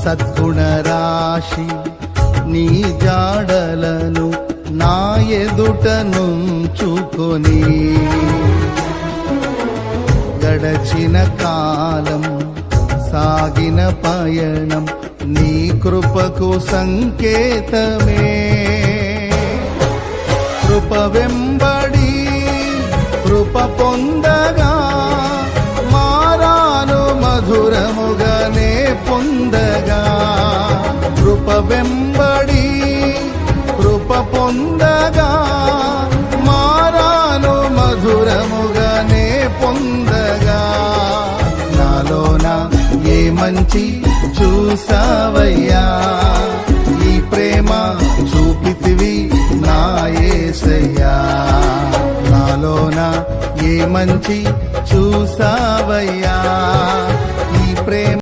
సద్గుణ రాశి నీ జాడలను నా ఎదుట నుంచుకొని గడచిన కాలం సాగిన పయనం నీ కృపకు సంకేతమే. కృప వెంబడి కృప పొందగా మారాను మధురముగానే పొందగా. కృప వెంబడి కృప పొందగా మారాను మధురముగానే పొందగా. నాలోన ఏ మంచి చూసావయ్యా, ఈ ప్రేమ చూపితివి నా యేసయ్యా. నాలోన ఏ మంచి చూసావయ్యా, ఈ ప్రేమ